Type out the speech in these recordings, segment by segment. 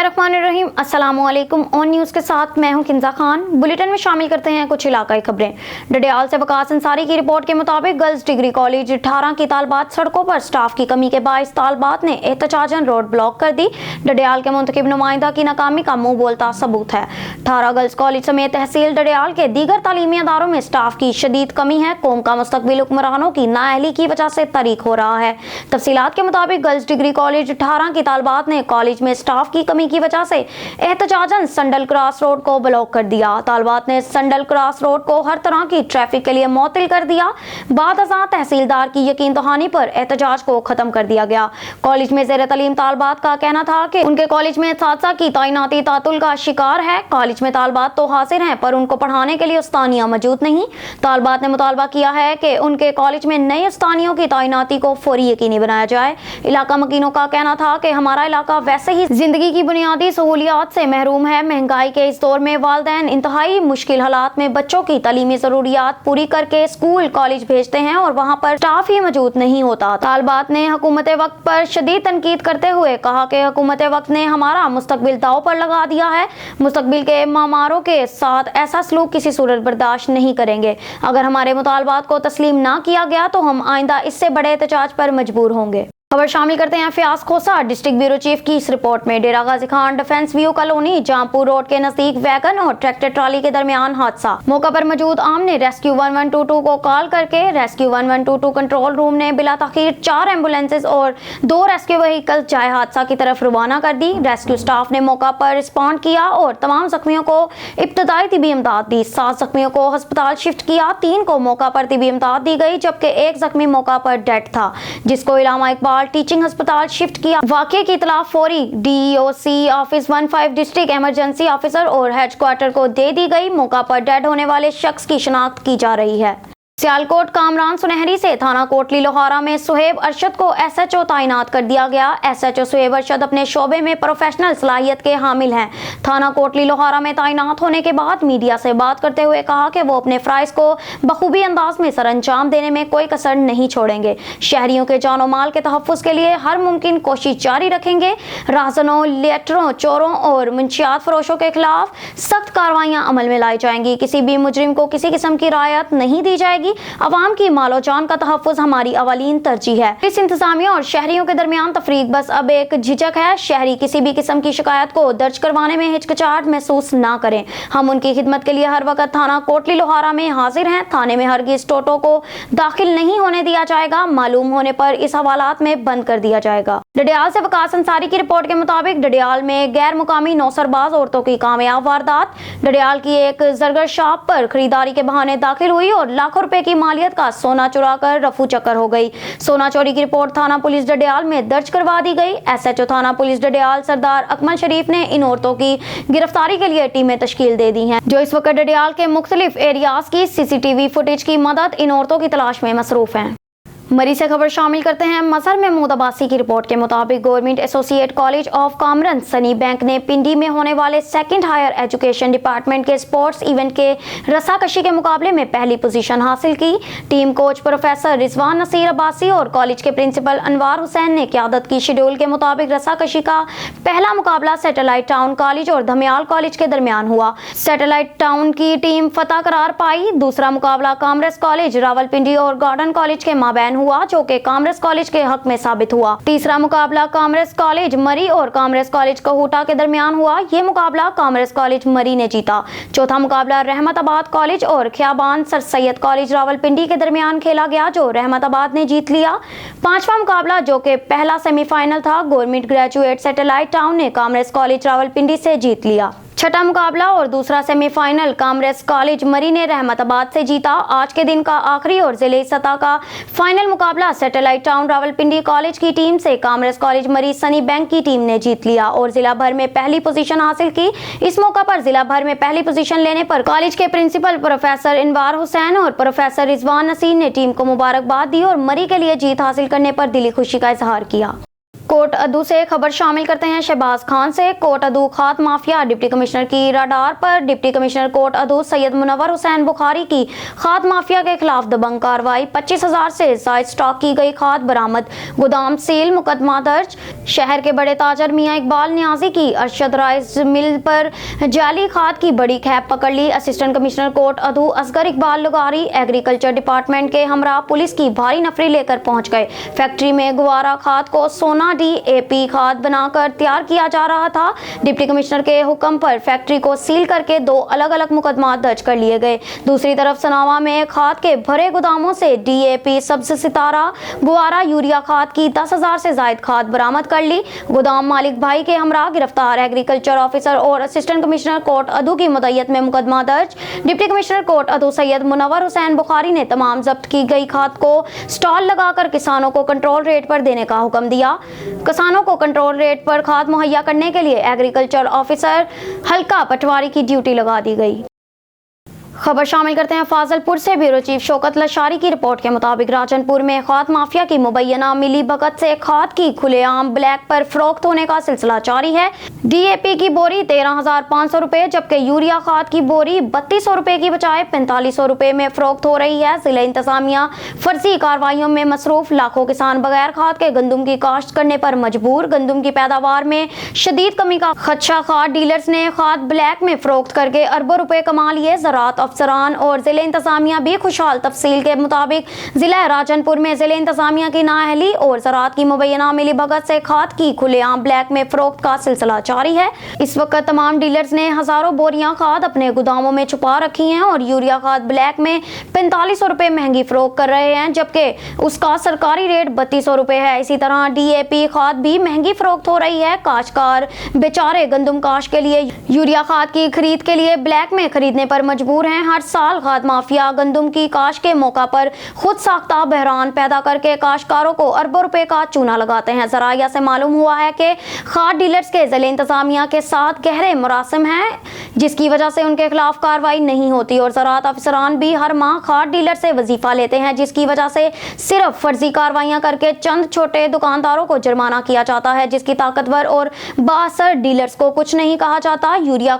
बिस्मिल्लाहिर्रहमानिर्रहीम। अस्सलामुअलैकुम। On news के साथ मैं हूं किंजा खान। बुलेटिन में शामिल करते हैं कुछ इलाकाई खबरें। डडियाल से वकास अंसारी की रिपोर्ट के मुताबिक गर्ल्स डिग्री कॉलेज 18 की तालबात सड़कों पर स्टाफ की कमी के बायस तालबात ने एहतजाजन रोड ब्लॉक कर दी। डडियाल के मुंतखब नुमाइंदा की नाकामी का मुंह बोलता सबूत है। 18 गर्ल्स कॉलेज समेत तहसील डडियाल के दीगर तालीमी अदारों में स्टाफ की शदीद कमी है। कौम का मुस्तकबिल हुक्मरानों की नाअहली की वजह से तारीख हो रहा है। तफसीलात के मुताबिक गर्ल्स डिग्री कॉलेज 18 की तालबात ने कॉलेज में स्टाफ की कमी की वजह से एहतजाजन संडल क्रॉस रोड को ब्लॉक कर दिया। तालबात ने संडल क्रॉस रोड को हर तरह की ट्रैफिक के लिए मुअत्तल कर दिया। बाद अज़ां तहसीलदार की यकीन दहानी पर एहतजाज को खत्म कर दिया गया। कॉलेज में ज़ेर तालीम तालबात का कहना था कि उनके कॉलेज में साथसा की तैनाती तातुल का शिकार है। कॉलेज में तालबात तो हाजिर हैं पर उनको पढ़ाने के लिए उस्तानियां मौजूद नहीं। तालबात ने मुतालबा किया है कि उनके कॉलेज में नए उस्तानियों की तैनाती को फौरी यकीनी बनाया जाए। इलाका मकीनों का कहना था कि हमारा इलाका वैसे ही जिंदगी की बुनियादी सहूलियात से महरूम है। महंगाई के इस दौर में वालिदैन इंतहाई मुश्किल हालात में बच्चों की तालीमी जरूरियात पूरी करके स्कूल कॉलेज भेजते हैं और वहाँ पर स्टाफ ही मौजूद नहीं होता। तालबात ने हुकूमत वक्त पर शदीद तनकीद करते हुए कहा कि हुकूमत वक्त ने हमारा मुस्तकबिल दाव पर लगा दिया है। मुस्तकबिल के मामारों के साथ ऐसा सलूक किसी सूरत बर्दाश्त नहीं करेंगे। अगर हमारे मुतालबात को तस्लीम ना किया गया तो हम आइंदा इससे बड़े एहतजाज पर मजबूर होंगे। खबर शामिल करते हैं Fayaz Khosa district bureau chief की इस रिपोर्ट में। Dera Ghazi Khan defence view colony Jampur road के नजदीक वैगन और ट्रैक्टर ट्राली के दरमियान हादसा। मौका पर मौजूद आम ने रेस्क्यू 1122 को कॉल करके रेस्क्यू 1122 कंट्रोल रूम ने बिला ताखीर 4 एम्बुलेंसेज और 2 रेस्क्यू व्हीकल जाए हादसा की तरफ रवाना कर दी। रेस्क्यू स्टाफ ने मौका पर रिस्पॉन्ड किया और तमाम जख्मियों को इब्तदाई तिबी इमदाद दी। 7 जख्मियों को अस्पताल शिफ्ट किया। 3 को मौका पर तिबी इमदाद दी गई जबकि 1 जख्मी मौका पर डेड था जिसको इलामा इकबाल टीचिंग अस्पताल शिफ्ट किया। वाकये की इतला फौरी DEOC office 15 district emergency officer और हेडक्वार्टर को दे दी गई। मौका पर डेड होने वाले शख्स की शिनाख्त की जा रही है। सियालकोट कामरान सुनहरी से थाना कोटली लोहारा में सुहेब अरशद को SHO तैनात कर दिया गया। SHO सुहेब अरशद अपने शोबे में प्रोफेशनल सलाहियत के हामिल हैं। थाना कोटली लोहारा में तैनात होने के बाद मीडिया से बात करते हुए कहा कि वो अपने फ़राइज़ को बखूबी अंदाज में सरअंजाम देने में कोई कसर नहीं छोड़ेंगे। शहरियों के जानो माल के तहफ़्फ़ुज़ के लिए हर मुमकिन कोशिश जारी रखेंगे। राहज़नों, लेटरों, चोरों और मुंशियात फरोशों के खिलाफ सख्त कार्रवाइयाँ अमल में लाई जाएंगी। किसी भी मुजरिम को किसी किस्म की रियायत नहीं दी जाएगी। अवाम की मालो जान का तहफ़्फ़ुज़ हमारी अवलीन तरजीह है। इस इंतजामिया और शहरियों के दरमियान तफरीक बस अब एक झिझक है। शहरी किसी भी किस्म की शिकायत को दर्ज करवाने में हिचकिचाहट महसूस ना करें। हम उनकी खिदमत के लिए हर वक्त थाना कोटली लोहारा में हाजिर हैं। थाने में हरगिज़ टोटो को दाखिल नहीं होने दिया जाएगा। मालूम होने पर इस हवालात में बंद कर दिया जाएगा। डडियाल से वकास अंसारी की रिपोर्ट के मुताबिक डडियाल में गैर मुकामी नौसरबाज औरतों की कामयाब वारदात। डडियाल की एक जरगर शॉप पर खरीदारी के बहाने दाखिल हुई और लाखों रुपए की मालियत का सोना चुरा कर रफू चक्कर हो गई। सोना चोरी की रिपोर्ट थाना पुलिस डडियाल में दर्ज करवा दी गई। SHO थाना पुलिस डडियाल सरदार अकमल शरीफ ने इन औरतों की गिरफ्तारी के लिए टीमें तश्कील दे दी हैं जो इस वक्त डडियाल के मुख्तलिफ एरियाज की CCTV फुटेज की मदद इन औरतों की तलाश में मसरूफ हैं। मरी से खबर शामिल करते हैं। मजहर महमूद अब्बासी की रिपोर्ट के मुताबिक government associate college of commerce Sunny Bank ने पिंडी में होने वाले सेकंड हायर एजुकेशन डिपार्टमेंट के स्पोर्ट्स इवेंट के रस्साकशी के मुकाबले में पहली पोजीशन हासिल की। Team coach professor Rizwan Naseer Abbasi और कॉलेज के प्रिंसिपल अनवार हुसैन ने क़यादत की। शेड्यूल के मुताबिक रस्साकशी का पहला मुकाबला सैटेलाइट टाउन कॉलेज और धमियाल कॉलेज के दरमियान हुआ। सैटेलाइट टाउन की टीम फतह करार पाई। दूसरा मुकाबला कॉमर्स कॉलेज रावलपिंडी और गार्डन कॉलेज के माबैन हुआ जो कि कॉमर्स कॉलेज के हक में साबित हुआ। तीसरा मुकाबला कॉमर्स कॉलेज मरी और कॉमर्स कॉलेज कहूटा के दरमियान हुआ। ये मुकाबला कॉमर्स कॉलेज मरी ने जीता। चौथा मुकाबला रहमताबाद कॉलेज और ख्याबान सर सैयद कॉलेज रावलपिंडी के दरमियान खेला गया जो रहमताबाद ने जीत लिया। पांचवा मुकाबला जो कि पहला सेमीफाइनल था गवर्नमेंट ग्रेजुएट सैटेलाइट टाउन ने कॉमर्स कॉलेज रावलपिंडी से जीत लिया। छठा मुकाबला और दूसरा सेमीफाइनल कॉमर्स कॉलेज मरी ने रहमताबाद से जीता। आज के दिन का आखिरी और जिले सतह का फाइनल मुकाबला सैटेलाइट टाउन रावलपिंडी कॉलेज की टीम से कॉमर्स कॉलेज मरी सनी बैंक की टीम ने जीत लिया और जिला भर में पहली पोजीशन हासिल की। इस मौका पर जिला भर में पहली पोजीशन लेने पर कॉलेज के प्रिंसिपल प्रोफेसर अनवार हुसैन और प्रोफेसर रिजवान नसीर ने टीम को मुबारकबाद दी और मरी के लिए जीत हासिल करने पर दिली खुशी का इजहार किया। कोट अदू से खबर शामिल करते हैं शहबाज खान से। कोट अदू खाद माफिया डिप्टी कमिश्नर की रडार पर। डिप्टी कमिश्नर कोट अदू सैयद मुनव्वर हुसैन बुखारी की खाद माफिया के खिलाफ दबंग कार्रवाई। 25,000 से जायद स्टॉक की गई खाद बरामद। गोदाम सील, मुकदमा दर्ज। शहर के बड़े ताजर मियां इकबाल नियाजी की अरशद राइस मिल पर जाली खाद की बड़ी खैप पकड़ ली। असिस्टेंट कमिश्नर कोट अदू असगर इकबाल लगारी एग्रीकल्चर डिपार्टमेंट के हमरा पुलिस की भारी नफरी लेकर पहुंच गए। फैक्ट्री में गुवारा खाद को सोना DAP खाद बनाकर तैयार किया जा रहा था। डिप्टी कमिश्नर के हुक्म पर फैक्ट्री को सील करके 2 अलग-अलग मुकदमा दर्ज कर लिए गए। दूसरी तरफ सनावा में खाद के भरे गोदामों से DAP, सब्ज सितारा, गुवारा, यूरिया खाद की 10,000 से जायद खाद बरामद कर ली। गोदाम मालिक भाई के हमरा गिरफ्तार। एग्रीकल्चर ऑफिसर और असिस्टेंट कमिश्नर कोट अदू की मुद्दत में मुकदमा दर्ज। डिप्टी कमिश्नर कोट अदू सैयद मुनव्वर हुसैन बुखारी ने तमाम जब्त की गई खाद को स्टॉल लगाकर किसानों को कंट्रोल रेट पर देने का हुक्म दिया। किसानों को कंट्रोल रेट पर खाद मुहैया करने के लिए एग्रीकल्चर ऑफिसर हल्का पटवारी की ड्यूटी लगा दी गई। खबर शामिल करते हैं फाजलपुर से। ब्यूरो चीफ शौकत लशारी की रिपोर्ट के मुताबिक राजनपुर में खाद माफिया की मुबैना मिली भगत से खाद की खुलेआम ब्लैक पर फरोख्त होने का सिलसिला जारी है। DAP की बोरी 13,500 रुपए, जबकि यूरिया खाद की बोरी 3200 रुपए की बजाय 4500 रुपए में फरोख्त हो रही है। जिला इंतजामिया फर्जी कार्रवाइयों में मसरूफ। लाखों किसान बगैर खाद के गंदुम की काश्त करने पर मजबूर। गंदुम की पैदावार में शदीद कमी का खदशा। खाद डीलर्स ने खाद ब्लैक में फरोख्त करके अरबों रुपए कमा लिए। ज़राअत अफसरान और जिला इंतजामिया भी खुशहाल। तफसील के मुताबिक जिला राजनपुर में जिला इंतजामिया की नाअहली और ज़राअत की मुबैना मिली भगत से खाद की खुलेआम ब्लैक में फरोख्त का सिलसिला जारी है। इस वक्त तमाम डीलर्स ने हजारों बोरियां खाद अपने गोदामों में छुपा रखी हैं और यूरिया खाद ब्लैक में 4500 रुपए महंगी फरोख्त कर रहे हैं, जबकि उसका सरकारी रेट 3200 रुपए है। इसी तरह DAP खाद भी महंगी फरोख्त हो रही है। काश्तकार बेचारे गंदुम काश के लिए यूरिया खाद की खरीद के लिए ब्लैक में खरीदने पर मजबूर हैं। हर साल खाद माफिया गंदुम की काश के मौका पर खुद साख्ता बहरान पैदा करके काश्तकारों को अरबों रुपए का चूना लगाते हैं। ज़राया से मालूम हुआ है कि खाद डीलर्स के जिला इंतजामिया के साथ गहरे मुरासिम हैं, जिसकी वजह से उनके खिलाफ कार्रवाई नहीं होती और ज़राअत अफसरान भी हर माह खाद डीलर से वजीफा लेते हैं, जिसकी वजह से सिर्फ फर्जी कार्रवाइयां करके चंद छोटे दुकानदारों को जुर्माना किया जाता है, जिसकी ताकतवर और बाअसर डीलर्स को कुछ नहीं कहा जाता। यूरिया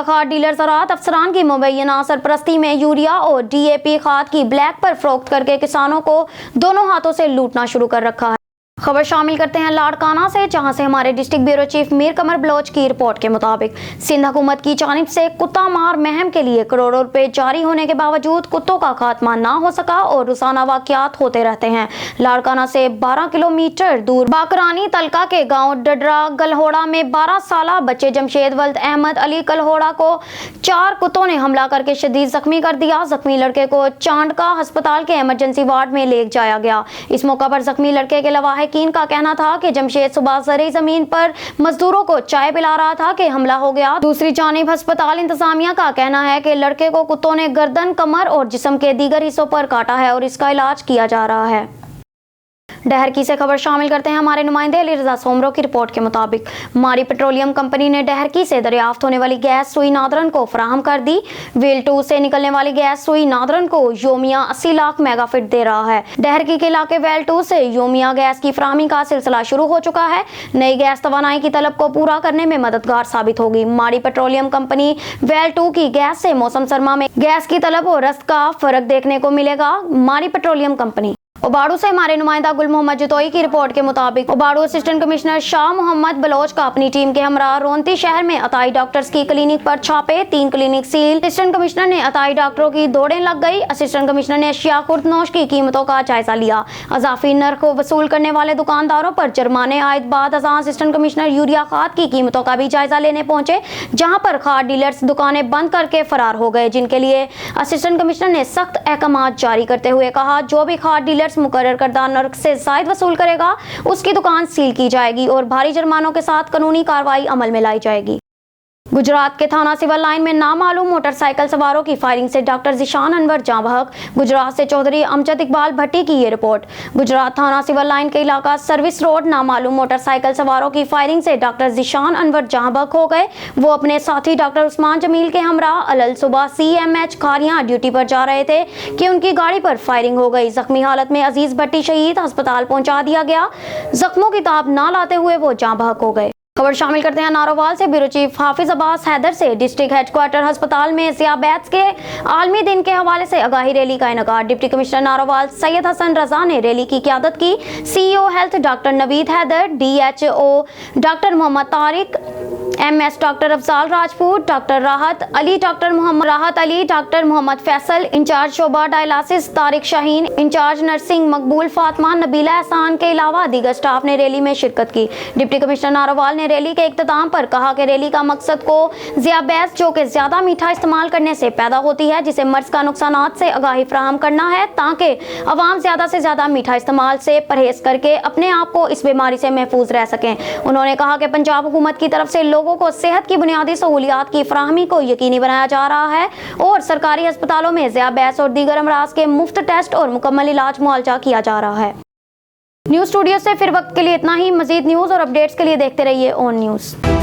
खाद डीलर ज़राअत अफसरान की मुबैना सरपरस्ती में यूरिया और DAP खाद की ब्लैक पर फरोख्त करके किसानों को दोनों हाथों से लूटना शुरू कर रखा है। खबर शामिल करते हैं लाड़काना से, जहां से हमारे डिस्ट्रिक्ट ब्यूरो चीफ मीर कमर बलोच की रिपोर्ट के मुताबिक सिंध हुकूमत की जानिब से कुत्ता मार मुहिम के लिए करोड़ों रुपए जारी होने के बावजूद कुत्तों का खात्मा ना हो सका और रोजाना वाकयात होते रहते हैं। लाड़काना से 12 किलोमीटर दूर बाकरानी तलका के गांव डडरा गलहोड़ा में 12 साला बच्चे जमशेद वल्द अहमद अली गलहोड़ा को 4 कुत्तों ने हमला करके शदीद जख्मी कर दिया। जख्मी लड़के को चांडका अस्पताल के इमरजेंसी वार्ड में ले जाया गया। इस मौका पर जख्मी लड़के के लवाहिकीन का कहना था कि जमशेद सुबह ज़रई जमीन पर मजदूरों को चाय पिला रहा था कि हमला हो गया। दूसरी जानिब अस्पताल इंतजामिया का कहना है कि लड़के को कुत्तों ने गर्दन, कमर और जिस्म के दीगर हिस्सों पर काटा है और इसका इलाज किया जा रहा है। डहरकी से खबर शामिल करते हैं हमारे नुमाइंदे अली रजा सोमरो की रिपोर्ट के मुताबिक मारी पेट्रोलियम कंपनी ने डहरकी से दरियाफ्त होने वाली गैस सुई नादरन को फराहम कर दी। वेल 2 से निकलने वाली गैस सुई नादरन को योमिया 80 लाख मेगाफिट दे रहा है। डहरकी के इलाके वेल 2 से योमिया गैस की फराहमी का सिलसिला शुरू हो चुका है। नई गैस तवानाई की तलब को पूरा करने में मददगार साबित होगी। मारी पेट्रोलियम कंपनी वेल 2 की गैस से मौसम सरमा में गैस की तलब और रस्त का फर्क देखने को मिलेगा। मारी पेट्रोलियम कंपनी ओबाड़ू से हमारे नुमाइंदा गुल मोहम्मद जतोई की रिपोर्ट के मुताबिक ओबाड़ू असिस्टेंट कमिश्नर शाह मोहम्मद बलोच का अपनी टीम के हमरा रोंती शहर में अताई डॉक्टर्स की क्लिनिक पर छापे, 3 क्लिनिक सील। असिस्टेंट कमिश्नर ने अताई डॉक्टरों की दौड़ें लग गई। असिस्टेंट कमिश्नर ने अशिया खुर्दनोश की कीमतों का जायजा लिया। अजाफी नर्ख को वसूल करने वाले दुकानदारों पर जुर्माने आयद बाद असिस्टेंट कमिश्नर यूरिया खाद की कीमतों का भी जायजा लेने पहुंचे, जहां पर खाद डीलर्स दुकानें बंद करके फरार हो गए, जिनके लिए असिस्टेंट कमिश्नर ने सख्त अहकामात जारी करते हुए कहा, जो भी खाद डीलर्स मुकर्रर करदा नर्क से जायद वसूल करेगा उसकी दुकान सील की जाएगी और भारी जुर्मानों के साथ कानूनी कार्रवाई अमल में लाई जाएगी। गुजरात के थाना सिविल लाइन में नामालूम मोटरसाइकिल सवारों की फायरिंग से डॉक्टर ज़ीशान अनवर जाँ बहक। गुजरात से चौधरी अमजद इकबाल भट्टी की ये रिपोर्ट। गुजरात थाना सिविल लाइन के इलाका सर्विस रोड नामालूम मोटरसाइकिल सवारों की फायरिंग से डॉक्टर ज़ीशान अनवर जाँ बहक हो गए। वो अपने साथी डॉक्टर उस्मान जमील के हमरा अलल सुबह CMH खारियां ड्यूटी पर जा रहे थे कि उनकी गाड़ी पर फायरिंग हो गई। जख्मी हालत में अजीज भट्टी शहीद अस्पताल पहुंचा दिया गया। जख्मों की ताब ना लाते हुए वो जाँ बहक हो गए। खबर शामिल करते हैं नारोवाल से। ब्यूरो चीफ हाफिज अब्बास हैदर से डिस्ट्रिक्ट हेडक्वार्टर अस्पताल में ज़ियाबैत्स के आलमी दिन के हवाले से आगाही रैली का इनेकाद। डिप्टी कमिश्नर नारोवाल सैयद हसन रजा ने रैली की क़यादत की। CEO health doctor Naveed Haider, DHO doctor Muhammad Tariq, MS doctor Afzal Rajput, doctor Rahat Ali, doctor Muhammad Faisal, incharge शोबा dialysis Tariq Shaheen, incharge nursing Maqbool Fatima, Nabila एहसान के अलावा दीगर स्टाफ ने रैली में शिरकत की। डिप्टी कमिश्नर नारोवाल ने रैली के इख्तिताम पर कहा कि रैली का मकसद को ज़ियाबैत्स जो कि ज्यादा मीठा इस्तेमाल करने से पैदा होती है, जिसे मर्ज का नुकसानात से आगाही फराहम करना है ताकि अवाम ज्यादा से ज्यादा मीठा इस्तेमाल से परहेज करके अपने आप को इस बीमारी से महफूज रह सकें। उन्होंने कहा कि पंजाब हुकूमत की तरफ से लोगों को सेहत की बुनियादी सहूलियात की फराहमी को यकीनी बनाया जा रहा है और सरकारी अस्पतालों में ज़ियाबैत्स और दीगर अमराज के मुफ्त टेस्ट और मुकम्मल इलाज मुआवजा किया जा रहा है। न्यूज़ स्टूडियो से फिर वक्त के लिए इतना ही। मजीद न्यूज़ और अपडेट्स के लिए देखते रहिए ऑन न्यूज़।